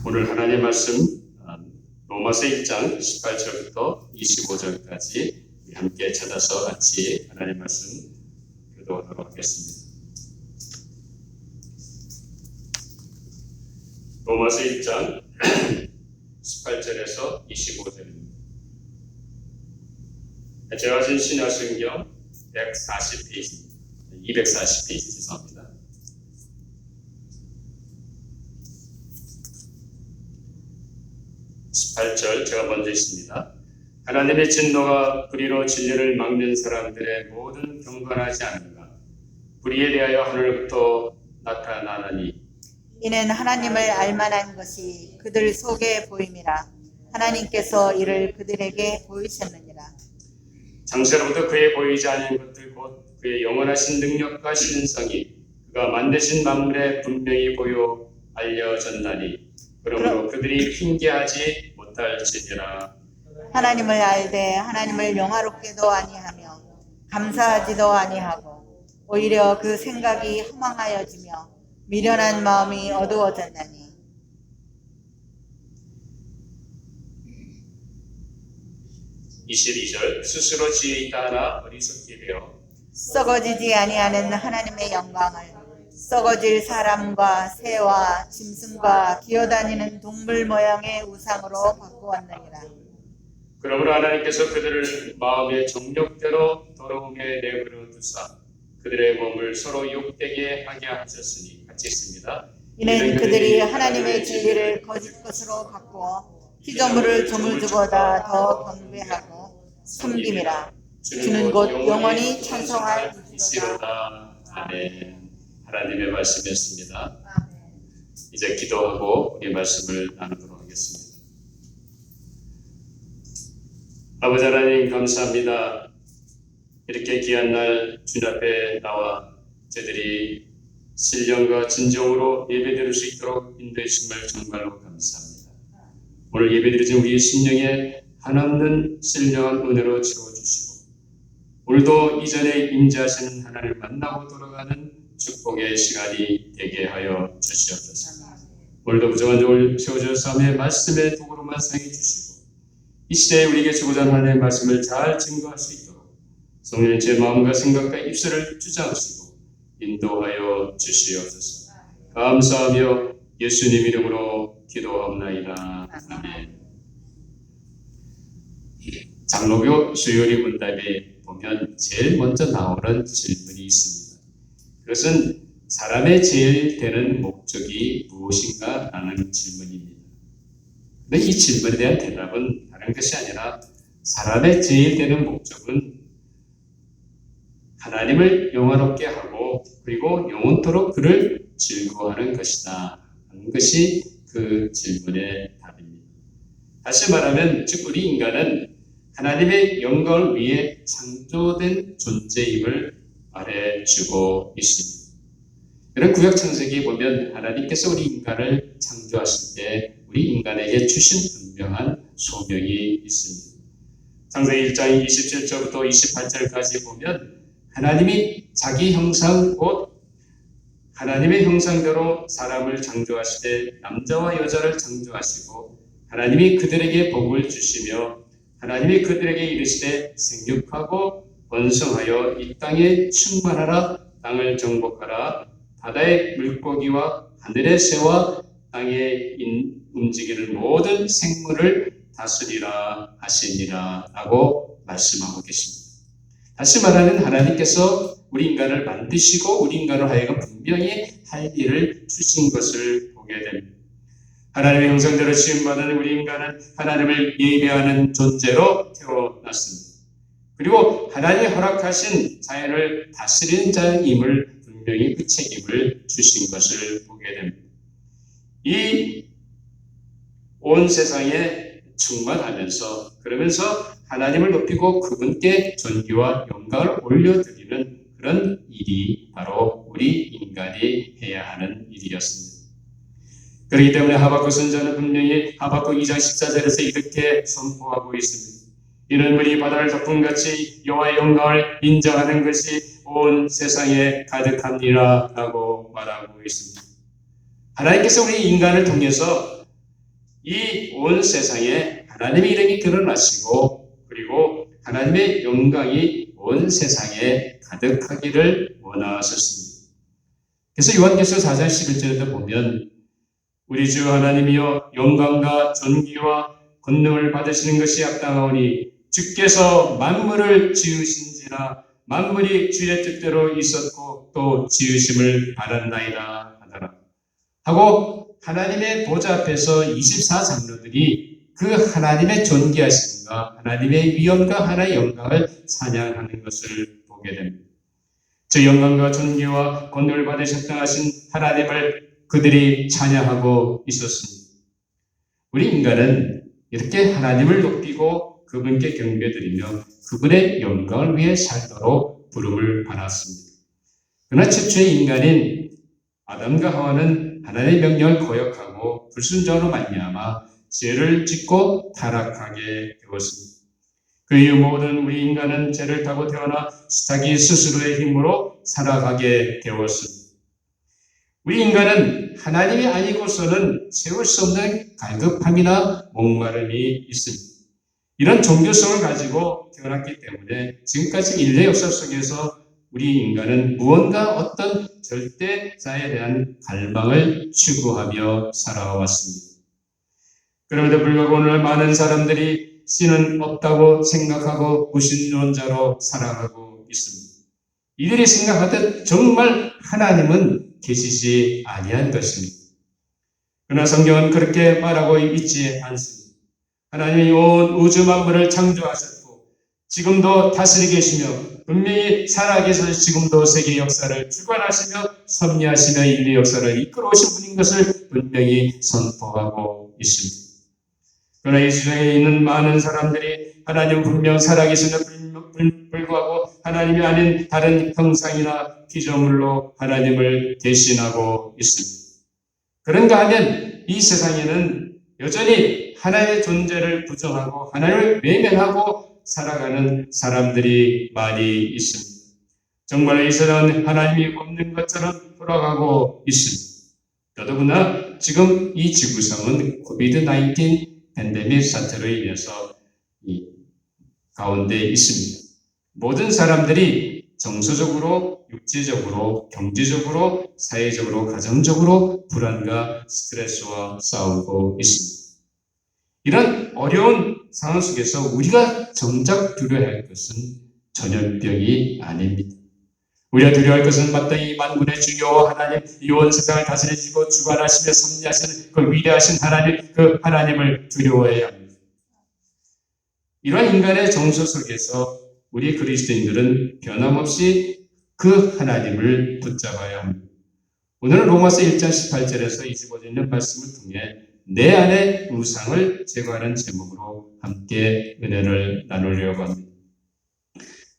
오늘 하나님의 말씀 로마서 1장 18절부터 25절까지 함께 찾아서 같이 하나님의 말씀 교도하도록 하겠습니다. 로마서 1장 18절에서 25절입니다. 제가 가진 신약성경 140페이지입니다. 240페이지 죄송합니다. 18절 제가 먼저 읽습니다. 하나님의 진노가 불의로 진리를 막는 사람들의 모든 경건하지 않은가? 불의에 대하여 하늘부터 나타나나니 이는 하나님을 알만한 것이 그들 속에 보임이라. 하나님께서 이를 그들에게 보이셨느니라. 장세로부터 그의 보이지 않는 것들 곧 그의 영원하신 능력과 신성이 그가 만드신 만물에 분명히 보여 알려졌나니 그러므로 그들이 핑계하지 못할지니라. 하나님을 알되 하나님을 영화롭게도 아니하며 감사하지도 아니하고 오히려 그 생각이 허망하여지며 미련한 마음이 어두워졌나니 22절 스스로 지혜 있다 하나 어리석게 되어 썩어지지 아니하는 하나님의 영광을 썩어질 사람과 새와 짐승과 기어다니는 동물 모양의 우상으로 바꾸었느니라. 그러므로 하나님께서 그들을 마음의 정욕대로 더러움에 내버려 두사 그들의 몸을 서로 욕되게 하게 하셨으니 같이 있습니다. 이는 그들이 하나님의 진리를 거짓 것으로 바꾸어 피조물을 조물주보다 더 경배하고 섬김이라. 주는 곧 영원히 찬송할 이시로다. 아멘. 하나님의 말씀이었습니다. 이제 기도하고 우리 말씀을 나누도록 하겠습니다. 아버지 하나님 감사합니다. 이렇게 귀한 날 주님 앞에 나와 저희들이 신령과 진정으로 예배드릴 수 있도록 인도해 주심을 정말로 감사합니다. 오늘 예배드리는 우리 심령에 한없는 신령한 은혜로 채워주시고 오늘도 이전에 임재하시는 하나님을 만나고 돌아가는 축복의 시간이 되게 하여 주시옵소서. 오늘도 부정한 종을 채워주셔서 말씀의 도구로만 사용해 주시고 이 시대에 우리에게 주고자 하는 하나님의 말씀을 잘 증거할 수 있도록 성령의 제 마음과 생각과 입술을 주장하시고 인도하여 주시옵소서. 감사하며 예수님 이름으로 기도하옵나이다. 아멘. 장로교 수요일 문답에 보면 제일 먼저 나오는 질문이 있습니다. 그것은 사람의 제일 되는 목적이 무엇인가 라는 질문입니다. 근데 이 질문에 대한 대답은 다른 것이 아니라 사람의 제일 되는 목적은 하나님을 영화롭게 하고 그리고 영원토록 그를 즐거워하는 것이다 하는 것이 그 질문의 답입니다. 다시 말하면 즉 우리 인간은 하나님의 영광을 위해 창조된 존재임을 말해주고 있습니다. 이런 구약 창세기에 보면 하나님께서 우리 인간을 창조하실 때 우리 인간에게 주신 분명한 소명이 있습니다. 창세기 1장 27절부터 28절까지 보면 하나님이 자기 형상 곧 하나님의 형상대로 사람을 창조하실 때 남자와 여자를 창조하시고 하나님이 그들에게 복을 주시며 하나님이 그들에게 이르시되 생육하고 번성하여 이 땅에 충만하라 땅을 정복하라 바다의 물고기와 하늘의 새와 땅에 움직이는 모든 생물을 다스리라 하시니라 라고 말씀하고 계십니다. 다시 말하면 하나님께서 우리 인간을 만드시고 우리 인간을 하여금 분명히 할 일을 주신 것을 보게 됩니다. 하나님의 형상대로 지음받은 우리 인간은 하나님을 예배하는 존재로 태어났습니다. 그리고 하나님이 허락하신 자연을 다스리는 자임을 분명히 그 책임을 주신 것을 보게 됩니다. 이 온 세상에 충만하면서 그러면서 하나님을 높이고 그분께 존귀와 영광을 올려드리는 그런 일이 바로 우리 인간이 해야 하는 일이었습니다. 그렇기 때문에 하박국 선지자는 분명히 하박국 2장 14절에서 이렇게 선포하고 있습니다. 이는 물이 바다를 덮음같이 여호와의 영광을 인정하는 것이 온 세상에 가득합니다 라고 말하고 있습니다. 하나님께서 우리 인간을 통해서 이 온 세상에 하나님의 이름이 드러나시고 그리고 하나님의 영광이 온 세상에 가득하기를 원하셨습니다. 그래서 요한계시록 4장 11절에도 보면 우리 주 하나님이여 영광과 존귀와 권능을 받으시는 것이 합당하오니 주께서 만물을 지으신지라 만물이 주의 뜻대로 있었고 또 지으심을 바란나이다 하더라 하고 하나님의 보좌 앞에서 24장로들이 그 하나님의 존귀하심과 하나님의 위엄과 하나님의 영광을 찬양하는 것을 보게 됩니다. 저 영광과 존귀와 권능을 받으셨다 하신 하나님을 그들이 찬양하고 있었습니다. 우리 인간은 이렇게 하나님을 높이고 그분께 경배드리며 그분의 영광을 위해 살도록 부름을 받았습니다. 그러나 최초의 인간인 아담과 하와는 하나님의 명령을 거역하고 불순종으로 말미암아 죄를 짓고 타락하게 되었습니다. 그 이후 모든 우리 인간은 죄를 타고 태어나 자기 스스로의 힘으로 살아가게 되었습니다. 우리 인간은 하나님이 아니고서는 세울 수 없는 갈급함이나 목마름이 있습니다. 이런 종교성을 가지고 태어났기 때문에 지금까지 인류 역사 속에서 우리 인간은 무언가 어떤 절대자에 대한 갈망을 추구하며 살아왔습니다. 그럼에도 불구하고 오늘 많은 사람들이 신은 없다고 생각하고 무신론자로 살아가고 있습니다. 이들이 생각하듯 정말 하나님은 계시지 아니한 것입니다. 그러나 성경은 그렇게 말하고 있지 않습니다. 하나님이 온 우주 만물을 창조하셨고 지금도 다스리고 계시며 분명히 살아계셔서 지금도 세계 역사를 주관하시며 섭리하시며 인류 역사를 이끌어오신 분인 것을 분명히 선포하고 있습니다. 그러나 이 세상에 있는 많은 사람들이 하나님 분명 살아계심에 불구하고 하나님이 아닌 다른 형상이나 피조물로 하나님을 대신하고 있습니다. 그런가 하면 이 세상에는 여전히 하나님의 존재를 부정하고 하나님을 외면하고 살아가는 사람들이 많이 있습니다. 정말 이 세상은 하나님이 없는 것처럼 돌아가고 있습니다. 더더구나 지금 이 지구상은 코비드-19 팬데믹 사태로 인해서 이 가운데 있습니다. 모든 사람들이 정서적으로, 육체적으로, 경제적으로, 사회적으로, 가정적으로 불안과 스트레스와 싸우고 있습니다. 이런 어려운 상황 속에서 우리가 정작 두려워할 것은 전염병이 아닙니다. 우리가 두려워할 것은 마땅히 만군의 주 여호와 하나님, 이 온 세상을 다스리시고 주관하시며 섭리하시는 그 위대하신 하나님, 그 하나님을 두려워해야 합니다. 이러한 인간의 정서 속에서 우리 그리스도인들은 변함없이 그 하나님을 붙잡아야 합니다. 오늘은 로마서 1장 18절에서 25절 있는 말씀을 통해 내 안의 우상을 제거하는 제목으로 함께 은혜를 나누려고 합니다.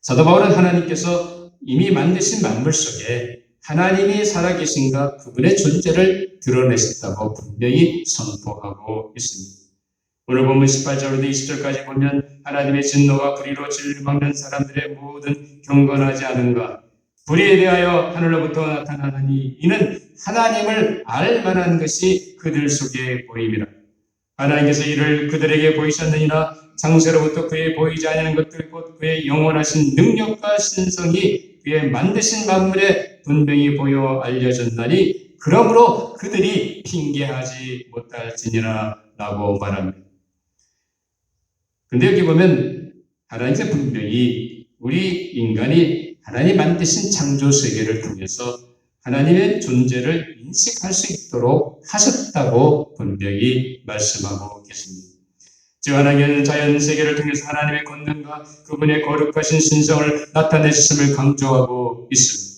사도 바울은 하나님께서 이미 만드신 만물 속에 하나님이 살아계신가 그분의 존재를 드러내셨다고 분명히 선포하고 있습니다. 오늘 본문 18절부터 20절까지 보면 하나님의 진노가 불의로 진리를 막는 사람들의 모든 경건하지 않은가 불의에 대하여 하늘로부터 나타나느니 이는 하나님을 알 만한 것이 그들 속에 보임이라. 하나님께서 이를 그들에게 보이셨느니라. 창세로부터 그의 보이지 아니하는 것들 곧 그의 영원하신 능력과 신성이 그의 만드신 만물에 분명히 보여 알려졌나니 그러므로 그들이 핑계하지 못할지니라 라고 말합니다. 근데 여기 보면 하나님께서 분명히 우리 인간이 하나님 만드신 창조 세계를 통해서 하나님의 존재를 인식할 수 있도록 하셨다고 분명히 말씀하고 계십니다. 즉 하나님은 자연 세계를 통해서 하나님의 권능과 그분의 거룩하신 신성을 나타내셨음을 강조하고 있습니다.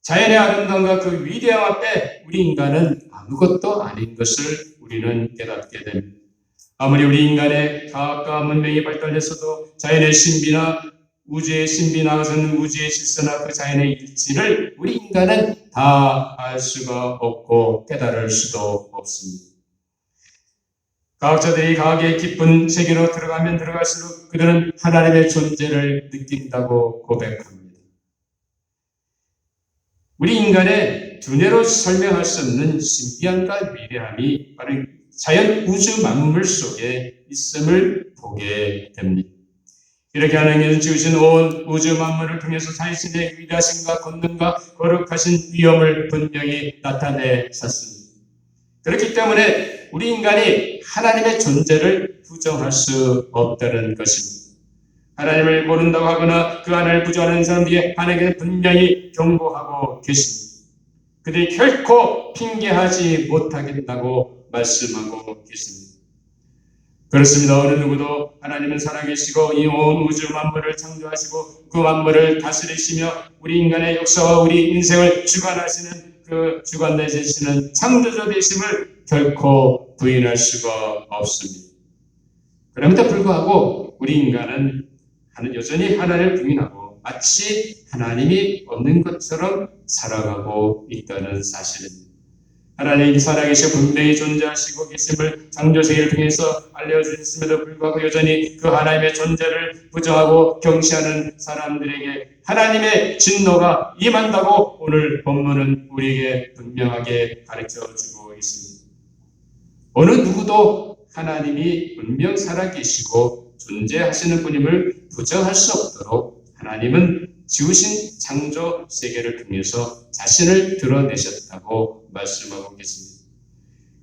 자연의 아름다움과 그 위대함 앞에 우리 인간은 아무것도 아닌 것을 우리는 깨닫게 됩니다. 아무리 우리 인간의 과학과 문명이 발달했어도 자연의 신비나 우주의 신비 나아가서는 우주의 질서나 그 자연의 일치를 우리 인간은 다 알 수가 없고 깨달을 수도 없습니다. 과학자들이 과학의 깊은 세계로 들어가면 들어갈수록 그들은 하나님의 존재를 느낀다고 고백합니다. 우리 인간의 두뇌로 설명할 수 없는 신비함과 위대함이 바로 자연 우주 만물 속에 있음을 보게 됩니다. 이렇게 하나님께서 지으신 온 우주 만물을 통해서 자신의 위대하심과 권능과 거룩하신 위엄을 분명히 나타내셨습니다. 그렇기 때문에 우리 인간이 하나님의 존재를 부정할 수 없다는 것입니다. 하나님을 모른다고 하거나 그 하나님을 부정하는 사람들이 하나님께 분명히 경고하고 계십니다. 그들이 결코 핑계하지 못하겠다고 말씀하고 계십니다. 그렇습니다. 어느 누구도 하나님은 살아계시고 이 온 우주 만물을 창조하시고 그 만물을 다스리시며 우리 인간의 역사와 우리 인생을 주관하시는 그 주관내시는 창조주 되심을 결코 부인할 수가 없습니다. 그럼에도 불구하고 우리 인간은 여전히 하나님을 부인하고 마치 하나님이 없는 것처럼 살아가고 있다는 사실입니다. 하나님이 살아계시고 분명히 존재하시고 계심을 창조세계를 통해서 알려주셨음에도 불구하고 여전히 그 하나님의 존재를 부정하고 경시하는 사람들에게 하나님의 진노가 임한다고 오늘 본문은 우리에게 분명하게 가르쳐주고 있습니다. 어느 누구도 하나님이 분명 살아계시고 존재하시는 분임을 부정할 수 없도록 하나님은 지으신 창조 세계를 통해서 자신을 드러내셨다고 말씀하고 계십니다.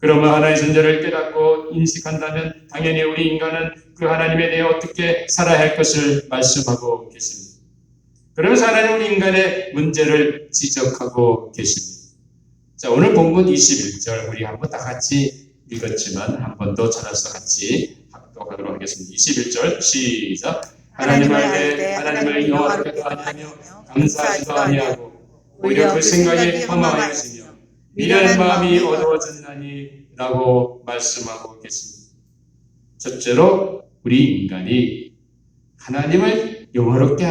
그러면 하나님의 존재를 깨닫고 인식한다면 당연히 우리 인간은 그 하나님에 대해 어떻게 살아야 할 것을 말씀하고 계십니다. 그러면서 하나님 우리 인간의 문제를 지적하고 계십니다. 자, 오늘 본문 21절 우리 한번 다 같이 읽었지만 한 번 더 찾아서 같이 합독하도록 하겠습니다. 21절 시작. 하나님을 알 때 하나님을 영화롭게도 아니하며 감사하지도 아니하고 오히려 그 생각이 허망하였으며 미련한 마음이 어두워졌나니 라고 말씀하고 계십니다. 첫째로 우리 인간이 하나님을 영화롭게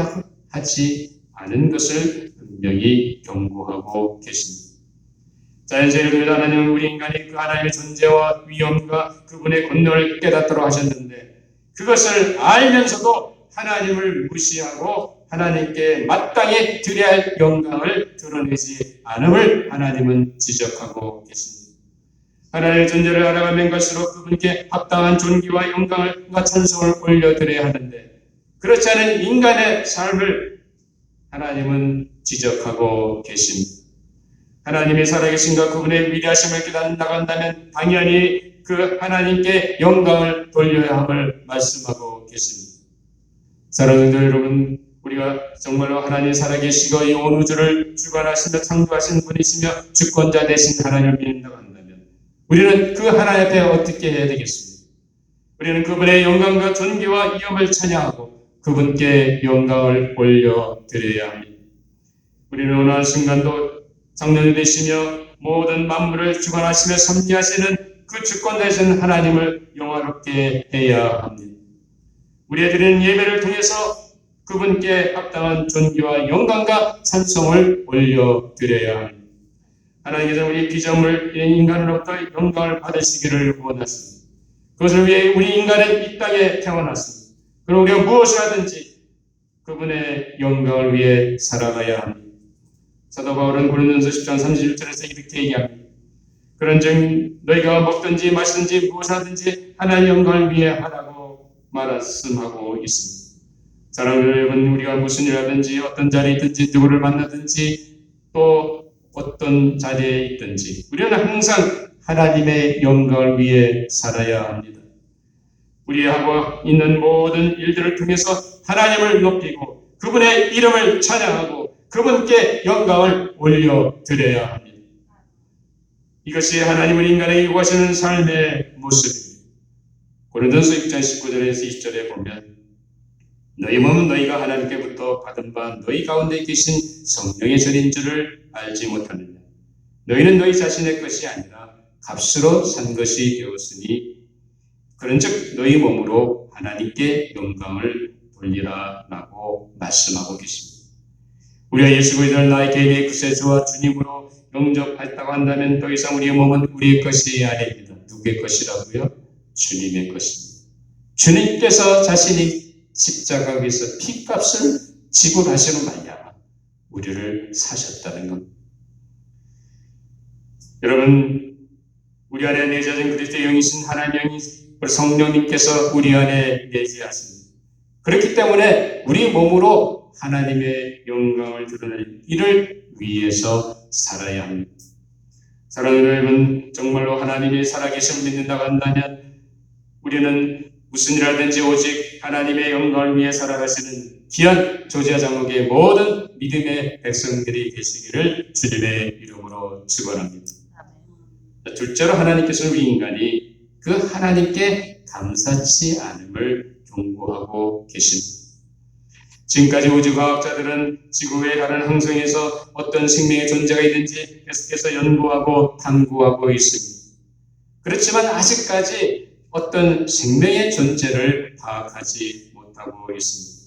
하지 않은 것을 분명히 경고하고 계십니다. 자연세계를 하나님은 우리 인간이 그 하나님의 존재와 위엄과 그분의 권능을 깨닫도록 하셨는데 그것을 알면서도 하나님을 무시하고 하나님께 마땅히 드려야 할 영광을 드러내지 않음을 하나님은 지적하고 계십니다. 하나님의 존재를 알아가면 갈수록 그분께 합당한 존귀와 영광과 찬송을 올려드려야 하는데 그렇지 않은 인간의 삶을 하나님은 지적하고 계십니다. 하나님이 살아계신가 그분의 위대하심을 깨닫는다면 당연히 그 하나님께 영광을 돌려야 함을 말씀하고 계십니다. 사랑하는 성도 여러분, 우리가 정말로 하나님 살아계시고 이 온 우주를 주관하시며 창조하신 분이시며 주권자 되신 하나님을 믿는다고 한다면 우리는 그 하나님 앞에 어떻게 해야 되겠습니까? 우리는 그분의 영광과 존귀와 위엄을 찬양하고 그분께 영광을 올려드려야 합니다. 우리는 어느 한 순간도 창조주 되시며 모든 만물을 주관하시며 섭리하시는 그 주권 되신 하나님을 영화롭게 해야 합니다. 우리의 드리는 예배를 통해서 그분께 합당한 존귀와 영광과 찬송을 올려드려야 합니다. 하나님께서 우리 피조물 인간으로부터 영광을 받으시기를 원하십니다. 그것을 위해 우리 인간은 이 땅에 태어났습니다. 그럼 우리가 무엇을 하든지 그분의 영광을 위해 살아가야 합니다. 사도 바울은 고린도전서 10장 31절에서 이렇게 얘기합니다. 그런즉 너희가 먹든지 마시든지 무엇을 하든지 하나님의 영광을 위해 하라고 말씀하고 있습니다. 사랑하는 여러분, 우리가 무슨 일을 하든지 어떤 자리에 있든지 누구를 만나든지 또 어떤 자리에 있든지 우리는 항상 하나님의 영광을 위해 살아야 합니다. 우리 하고 있는 모든 일들을 통해서 하나님을 높이고 그분의 이름을 찬양하고 그분께 영광을 올려드려야 합니다. 이것이 하나님은 인간에게 요구하시는 삶의 모습입니다. 고린도전서 6장 19절에서 20절에 보면 너희 몸은 너희가 하나님께부터 받은 바 너희 가운데 계신 성령의 전인 줄을 알지 못하느냐. 너희는 너희 자신의 것이 아니라 값으로 산 것이 되었으니 그런즉 너희 몸으로 하나님께 영광을 돌리라 라고 말씀하고 계십니다. 우리가 예수 그리스도를 나의 개인의 구세주와 주님으로 영접했다고 한다면 더 이상 우리의 몸은 우리의 것이 아닙니다. 누구의 것이라고요? 주님의 것입니다. 주님께서 자신이 십자가 위에서 피값을 지불하시는 말이야 우리를 사셨다는 것. 여러분, 우리 안에 내재된 그리스도의 영이신 하나님의 성령님께서 우리 안에 내재하십니다. 그렇기 때문에 우리 몸으로 하나님의 영광을 드러내는 이를 위해서 살아야 합니다. 사랑하는 여러분, 정말로 하나님이 살아계심을 믿는다고 한다면 우리는 무슨 일하든지 오직 하나님의 영광을 위해 살아가시는 귀한 조지아 장로교의 모든 믿음의 백성들이 계시기를 주님의 이름으로 축원합니다. 둘째로 하나님께서는 우리 인간이 그 하나님께 감사치 않음을 경고하고 계십니다. 지금까지 우주과학자들은 지구에 다른 행성에서 어떤 생명의 존재가 있는지 계속해서 연구하고 탐구하고 있습니다. 그렇지만 아직까지 어떤 생명의 존재를 파악하지 못하고 있습니다.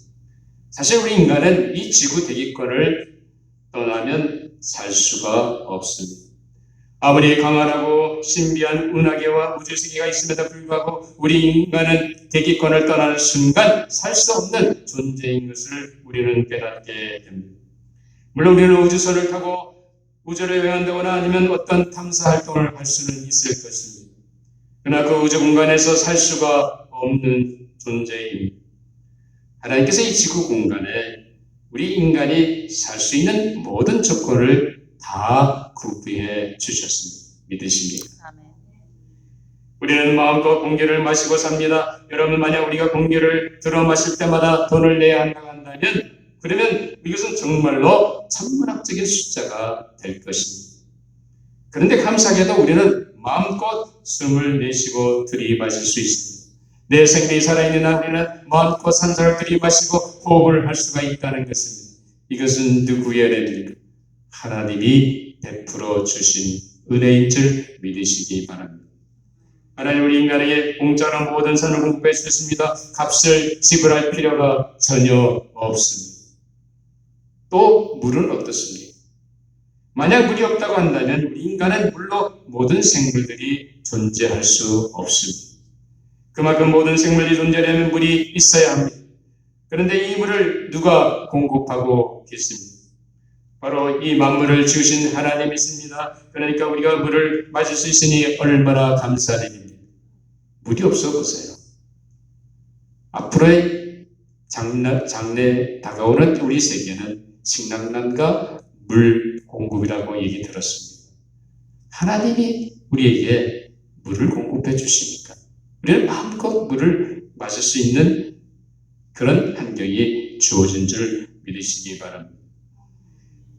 사실 우리 인간은 이 지구 대기권을 떠나면 살 수가 없습니다. 아무리 강하고 신비한 은하계와 우주세계가 있음에도 불구하고 우리 인간은 대기권을 떠나는 순간 살 수 없는 존재인 것을 우리는 깨닫게 됩니다. 물론 우리는 우주선을 타고 우주를 여행한다거나 아니면 어떤 탐사 활동을 할 수는 있을 것입니다. 그러나 그 우주 공간에서 살 수가 없는 존재입니다. 하나님께서 이 지구 공간에 우리 인간이 살 수 있는 모든 조건을 다 구비해 주셨습니다. 믿으십니까? 아멘. 우리는 마음껏 공기를 마시고 삽니다. 여러분, 만약 우리가 공기를 들어 마실 때마다 돈을 내야 한다고 한다면 그러면 이것은 정말로 천문학적인 숫자가 될 것입니다. 그런데 감사하게도 우리는 마음껏 숨을 내쉬고 들이마실 수 있습니다. 내 생명이 살아있는 한 우리는 마음껏 산소를 들이마시고 호흡을 할 수가 있다는 것입니다. 이것은 누구의 은혜입니까? 하나님이 베풀어 주신 은혜인 줄 믿으시기 바랍니다. 하나님 우리 인간에게 공짜로 모든 선을 공급해 주셨습니다. 값을 지불할 필요가 전혀 없습니다. 또 물은 어떻습니까? 만약 물이 없다고 한다면 우리 인간은 물로 모든 생물들이 존재할 수 없습니다. 그만큼 모든 생물이 존재하려면 물이 있어야 합니다. 그런데 이 물을 누가 공급하고 계십니까? 바로 이 만물을 지으신 하나님이십니다. 그러니까 우리가 물을 마실 수 있으니 얼마나 감사드립니다. 물이 없어 보세요. 앞으로의 장래 다가오는 우리 세계는 식량난과 물 공급이라고 얘기 들었습니다. 하나님이 우리에게 물을 공급해 주시니까 우리는 마음껏 물을 마실 수 있는 그런 환경이 주어진 줄 믿으시기 바랍니다.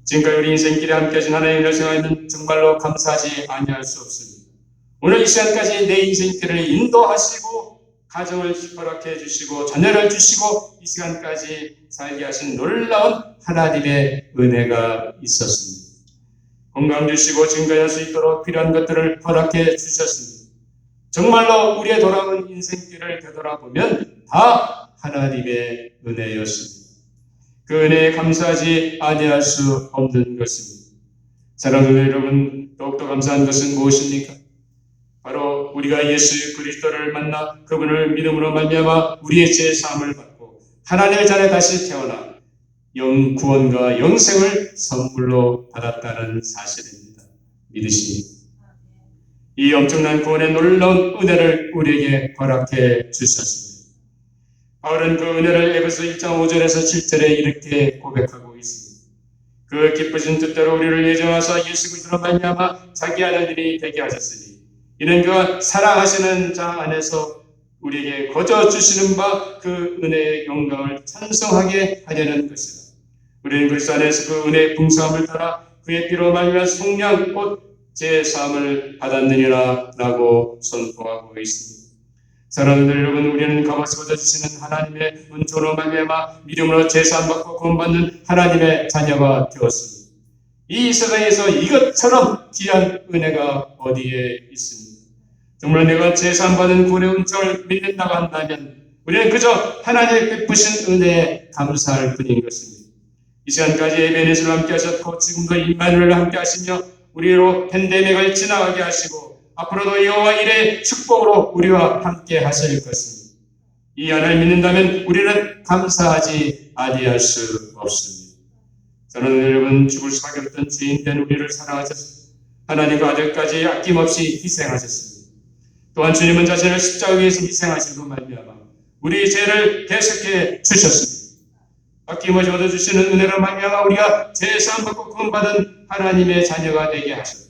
지금까지 우리 인생길에 함께하신 하나님을 생각하면 정말로 감사하지 아니할 수 없습니다. 오늘 이 시간까지 내 인생길을 인도하시고 가정을 허락해 주시고 자녀를 주시고 이 시간까지 살게 하신 놀라운 하나님의 은혜가 있었습니다. 건강 주시고 지금까지 할 수 있도록 필요한 것들을 허락해 주셨습니다. 정말로 우리의 돌아온 인생길을 되돌아보면 다 하나님의 은혜였습니다. 그 은혜에 감사하지 아니할 수 없는 것입니다. 사랑하는 여러분, 더욱더 감사한 것은 무엇입니까? 바로 우리가 예수 그리스도를 만나 그분을 믿음으로 말미암아 우리의 죄 사함을 받고 하나님의 자녀 다시 태어나 구원과 영생을 선물로 받았다는 사실입니다. 믿으십니까? 이 엄청난 구원의 놀라운 은혜를 우리에게 허락해 주셨습니다. 바울은 그 은혜를 에베소 1장 5절에서 7절에 이렇게 고백하고 있습니다. 그 기쁘신 뜻대로 우리를 예정하사 예수 그리스도로 말미암아 자기 아들들이 되게 하셨으니 이는 그가 사랑하시는 자 안에서 우리에게 거저 주시는 바 그 은혜의 영광을 찬송하게 하려는 것이다. 우리는 그리스도 안에서 그 은혜의 풍성함을 따라 그의 피로 말미암아 속량 곧 제사함을 받았느니라 라고 선포하고 있습니다. 사랑하는 여러분, 우리는 값없이 거저주시는 하나님의 은총으로 말미암아 믿음으로 제사함 받고 구원받는 하나님의 자녀가 되었습니다. 이 세상에서 이것처럼 귀한 은혜가 어디에 있습니까? 정말 내가 제사함 받은 구원의 은총을 믿는다고 한다면 우리는 그저 하나님의 베푸신 은혜에 감사할 뿐인 것입니다. 이 시간까지 에베네스로 함께 하셨고 지금도 임마누엘로 함께 하시며 우리로 팬데믹을 지나가게 하시고 앞으로도 여호와 일의 축복으로 우리와 함께 하실 것입니다. 이 하나님을 믿는다면 우리는 감사하지 아니할 수 없습니다. 저는 여러분 죽을 수밖에 없던 죄인된 우리를 사랑하셨습니다. 하나님 그 아들까지 아낌없이 희생하셨습니다. 또한 주님은 자신을 십자가 위에서 희생하심으로 말미암아 우리 죄를 대속해 주셨습니다. 아낌없이 얻어주시는 은혜로 말미암아 우리가 죄사함 받고 구원받은 하나님의 자녀가 되게 하셨고,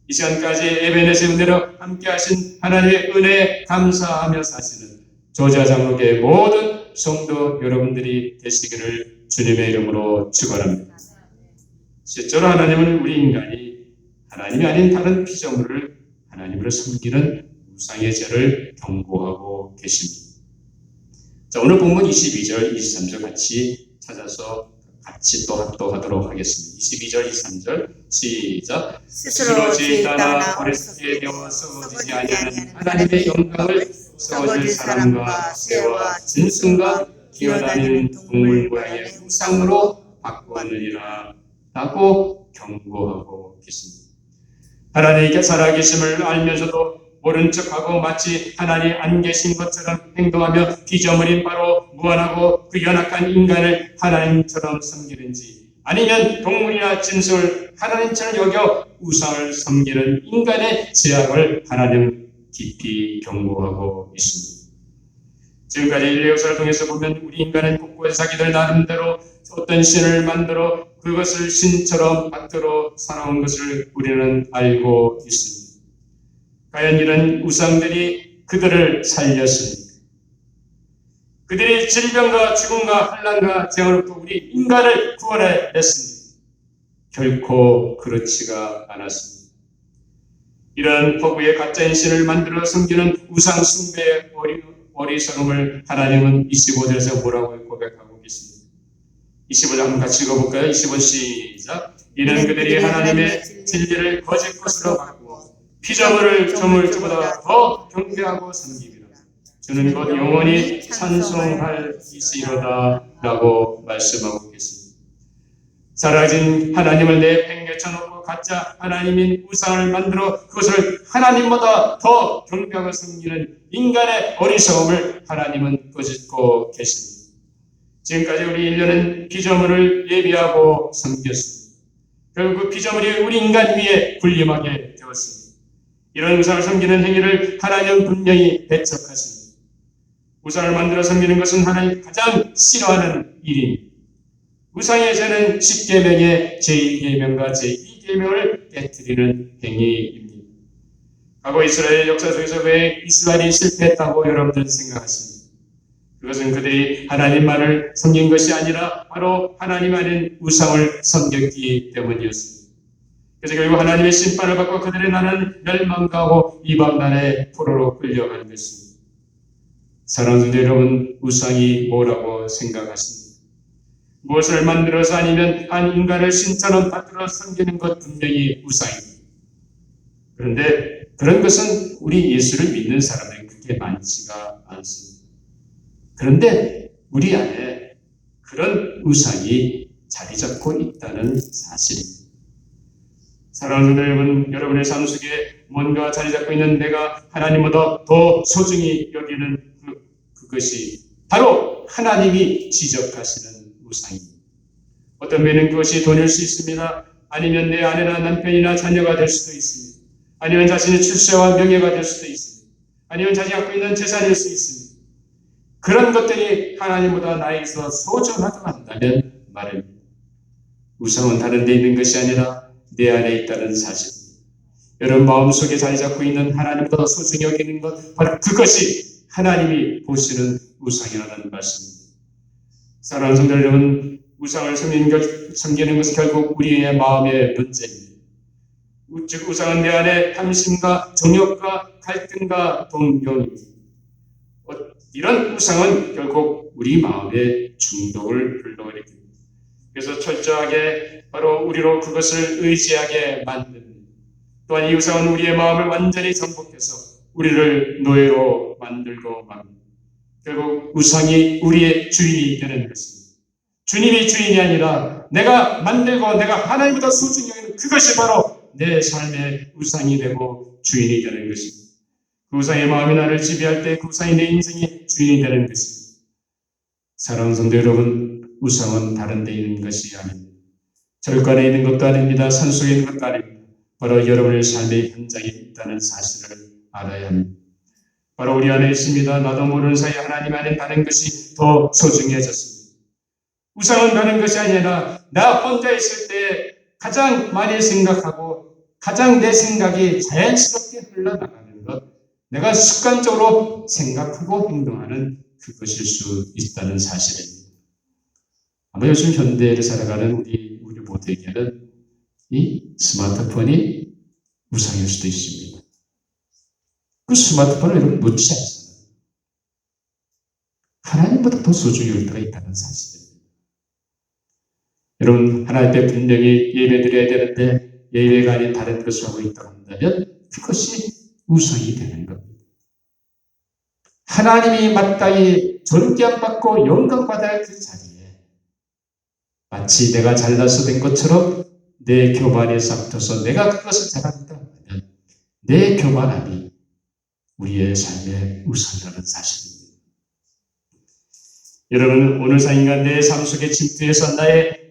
이 시간까지 에베네스의 은혜로 함께하신 하나님의 은혜에 감사하며 사시는 조지아 장로교의 모든 성도 여러분들이 되시기를 주님의 이름으로 축원합니다. 실제로 하나님은 우리 인간이 하나님이 아닌 다른 피조물을 하나님으로 섬기는 우상의 죄를 경고하고 계십니다. 자, 오늘 본문 22절, 23절 같이 찾아서 같이 또 합독하도록 하겠습니다. 22절, 23절 시작. 스스로 지혜 지혜 따라 따라 어리석게 겨워 썩어지지 아니하는 하나님의 영광을 썩어질 사람과 쇠와 진순과 기어다니는 동물 모양의 우상으로 바꾸었느니라 라고 경고하고 계십니다. 하나님께 살아계심을 알면서도 모른 척하고 마치 하나님 안 계신 것처럼 행동하며 피조물인 바로 무한하고 그 연약한 인간을 하나님처럼 섬기는지, 아니면 동물이나 짐승을 하나님처럼 여겨 우상을 섬기는 인간의 죄악을 하나님 깊이 경고하고 있습니다. 지금까지 인류 역사를 통해서 보면 우리 인간은 곳곳에 자기들 나름대로 어떤 신을 만들어 그것을 신처럼 받들어 살아온 것을 우리는 알고 있습니다. 과연 이런 우상들이 그들을 살렸습니까? 그들이 질병과 죽음과 환난과 재앙으로부터 우리 인간을 구원해냈습니다. 결코 그렇지가 않았습니다. 이런 허구의 가짜인 신을 만들어 섬기는 우상 숭배의 어리석음을 하나님은 25절에서 뭐라고 고백하고 계십니다. 25절 한번 같이 읽어볼까요? 25절 시작. 이는 그들이 하나님의 진리를 거짓 것으로 바꾸어 피조물을 조물주보다 더 경배하고 섬기리라. 주는 곧 영원히 찬송할 이시로다 라고 말씀하고 계십니다. 살아진 하나님을 내팽개쳐놓고 가짜 하나님인 우상을 만들어 그것을 하나님보다 더 경배하고 섬기는 인간의 어리석음을 하나님은 꺼짓고 계십니다. 지금까지 우리 인류는 피조물을 예비하고 섬겼습니다. 결국 그 피조물이 우리 인간 위에 군림하게 되었습니다. 이런 우상을 섬기는 행위를 하나님은 분명히 배척하십니다. 우상을 만들어 섬기는 것은 하나님이 가장 싫어하는 일입니다. 우상의 죄는 10계명의 제1계명과 제2계명을 깨뜨리는 행위입니다. 과거 이스라엘 역사 속에서 왜 이스라엘이 실패했다고 여러분들은 생각하십니까? 그것은 그들이 하나님 말을 섬긴 것이 아니라 바로 하나님 아닌 우상을 섬겼기 때문이었습니다. 그래서 결국 하나님의 심판을 받고 그들의 나라는 멸망가고 이방난의 포로로 끌려가는 것입니다. 사랑하는 여러분, 우상이 뭐라고 생각하십니까? 무엇을 만들어서 아니면 한 인간을 신처럼 받들어 섬기는 것 분명히 우상입니다. 그런데 그런 것은 우리 예수를 믿는 사람에게 그렇게 많지가 않습니다. 그런데 우리 안에 그런 우상이 자리 잡고 있다는 사실입니다. 사랑하는 여러분의 삶 속에 뭔가 자리 잡고 있는 내가 하나님보다 더 소중히 여기는 그것이 바로 하나님이 지적하시는 우상입니다. 어떤 면은 그것이 돈일 수 있습니다. 아니면 내 아내나 남편이나 자녀가 될 수도 있습니다. 아니면 자신의 출세와 명예가 될 수도 있습니다. 아니면 자신이 갖고 있는 재산일 수 있습니다. 그런 것들이 하나님보다 나에게서 소중하다고 한다면 말입니다. 우상은 다른 데 있는 것이 아니라 내 안에 있다는 사실입니다. 여러분 마음속에 자리 잡고 있는 하나님보다 소중히 여기는 것, 바로 그것이 하나님이 보시는 우상이라는 말씀입니다. 사랑하는 성도 여러분, 우상을 섬기는 것은 결국 우리의 마음의 문제입니다. 즉 우상은 내 안에 탐심과 정욕과 갈등과 동경입니다. 이런 우상은 결국 우리 마음의 중독을 불러일으킵니다. 그래서 철저하게 바로 우리로 그것을 의지하게 만듭니다. 또한 이 우상은 우리의 마음을 완전히 정복해서 우리를 노예로 만들고 맙니다. 결국 우상이 우리의 주인이 되는 것입니다. 주님이 주인이 아니라 내가 만들고 내가 하나님보다 소중히 여기는 그것이 바로 내 삶의 우상이 되고 주인이 되는 것입니다. 그 우상의 마음이 나를 지배할 때 그 우상이 내 인생의 주인이 되는 것입니다. 사랑하는 성도 여러분, 우상은 다른 데 있는 것이 아닙니다. 절간에 있는 것도 아닙니다. 산속에 있는 것도 아닙니다. 바로 여러분의 삶의 현장에 있다는 사실을 알아야 합니다. 바로 우리 안에 있습니다. 나도 모르는 사이에 하나님 안에 다른 것이 더 소중해졌습니다. 우상은 다른 것이 아니라 나 혼자 있을 때 가장 많이 생각하고 가장 내 생각이 자연스럽게 흘러나가는 것, 내가 습관적으로 생각하고 행동하는 그것일 수 있다는 사실입니다. 아마 요즘 현대를 살아가는 우리 모두에게는 이 스마트폰이 우상일 수도 있습니다. 그 스마트폰을 여러분 놓치지 않잖아요. 하나님보다 더 소중히 여길 때가 있다는 사실입니다. 여러분, 하나님 앞에 분명히 예배 드려야 되는데 예배가 아닌 다른 것을 하고 있다고 한다면 그것이 우상이 되는 겁니다. 하나님이 마땅히 존경받고 영광받아야 할 그 자리에 마치 내가 잘나서 된 것처럼 내 교만에 싹터서 내가 그것을 잘한다 하면 내 교만함이 우리의 삶의 우상이라는 사실입니다. 여러분, 오늘 상인간 내 삶 속에 침투해서 나의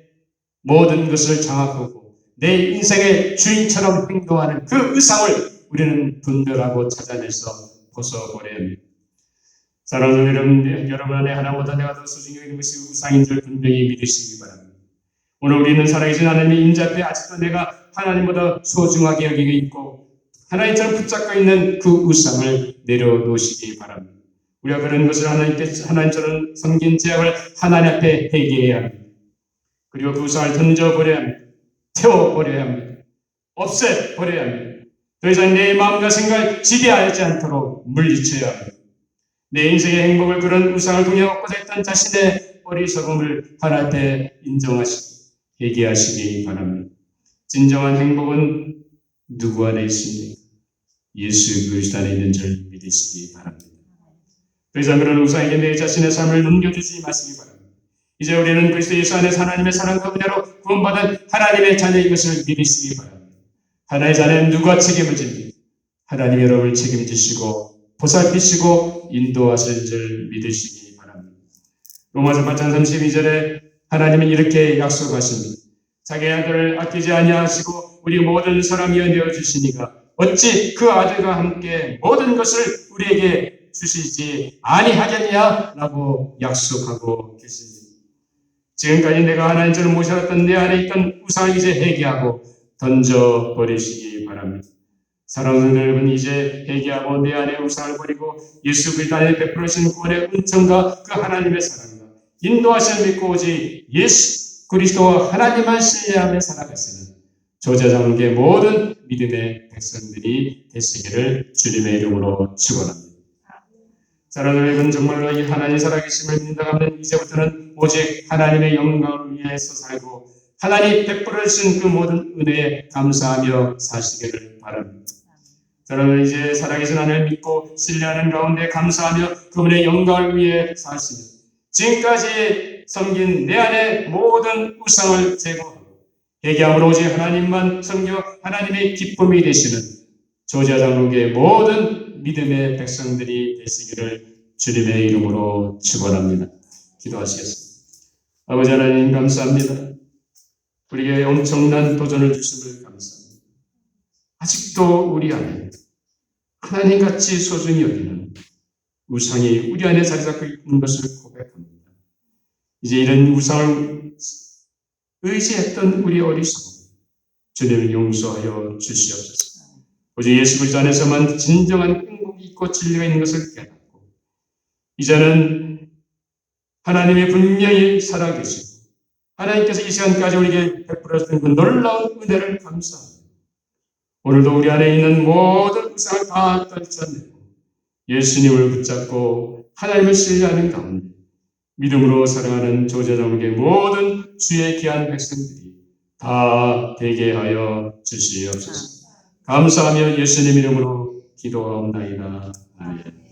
모든 것을 장악하고 내 인생의 주인처럼 행동하는 그 의상을 우리는 분별하고 찾아내서 벗어버려야 합니다. 사랑하는 여러분 안에 하나보다 내가 더 소중히 여기는 것이 우상인 줄 분명히 믿으시기 바랍니다. 오늘 우리는 살아계신 하나님의 임재 앞에 아직도 내가 하나님보다 소중하게 여기고 있고 하나님처럼 붙잡고 있는 그 우상을 내려놓으시기 바랍니다. 우리가 그런 것을 하나님처럼 섬긴 죄악을 하나님 앞에 회개해야 합니다. 그리고 그 우상을 던져버려야 합니다. 태워버려야 합니다. 없애버려야 합니다. 더 이상 내 마음과 생각을 지배하지 않도록 물리쳐야 합니다. 내 인생의 행복을 그런 우상을 통해 얻고자 했던 자신의 어리석음을 하나님 앞에 인정하시고 회개하시기 바랍니다. 진정한 행복은 누구 안에 있습니까? 예수 그리스도 안에 있는 줄 믿으시기 바랍니다. 더 이상 그런 우상에게 내 자신의 삶을 넘겨주지 마시기 바랍니다. 이제 우리는 그리스도 예수 안에서 하나님의 사랑과 은혜로 구원받은 하나님의 자녀인 것을 믿으시기 바랍니다. 하나님의 자녀는 누가 책임을 집니까? 하나님이 여러분을 책임지시고 보살피시고 인도하실 줄 믿으시기 바랍니다. 로마서 8장 32절에 하나님은 이렇게 약속하십니다. 자기 아들을 아끼지 아니하시고 우리 모든 사람이여 내어주시니가 어찌 그 아들과 함께 모든 것을 우리에게 주시지 아니하겠냐라고 약속하고 계십니다. 지금까지 내가 하나님처럼 모셔왔던 내 안에 있던 우상을 이제 회개하고 던져버리시기 바랍니다. 사랑하는 여러분, 이제 회개하고 내 안에 우상을 버리고 예수 그리스도 안에 베풀어진 구원의 은총과 그 하나님의 사랑과 인도하심을 믿고 오직 예수 그리스도와 하나님만 신뢰하며 살아가시는 조자장국의 모든 믿음의 백성들이 되시기를 주님의 이름으로 축원합니다. 사랑하는 여러분, 정말로 이 하나님 살아계심을 믿는다 하면 이제부터는 오직 하나님의 영광을 위해서 살고 하나님 베풀어 주신 그 모든 은혜에 감사하며 사시기를 바랍니다. 여러분, 이제 살아계신 하나님을 믿고 신뢰하는 가운데 감사하며 그분의 영광을 위해 사시며 지금까지 섬긴 내 안의 모든 우상을 제거하고 회개함으로 오직 하나님만 섬겨 하나님의 기쁨이 되시는 조지아 장로교의 모든 믿음의 백성들이 되시기를 주님의 이름으로 축원합니다. 기도하시겠습니다. 아버지 하나님 감사합니다. 우리에게 엄청난 도전을 주심을 감사합니다. 아직도 우리 안에 하나님같이 소중히 여기는 우상이 우리 안에 자리 잡고 있는 것을 고백합니다. 이제 이런 우상을 의지했던 우리 어리석음 주님을 용서하여 주시옵소서. 오직 예수 그리스도 안에서만 진정한 행복이 있고 진리가 있는 것을 깨닫고 이제는 하나님이 분명히 살아계시고 하나님께서 이 시간까지 우리에게 베풀어 주신 그 놀라운 은혜를 감사합니다. 오늘도 우리 안에 있는 모든 우상을 다 떨쳐내고 예수님을 붙잡고 하나님을 신뢰하는 가운데 믿음으로 사랑하는 조자장국의 모든 주의 귀한 백성들이 다 되게 하여 주시옵소서. 감사하며 예수님 이름으로 기도하옵나이다. 아멘.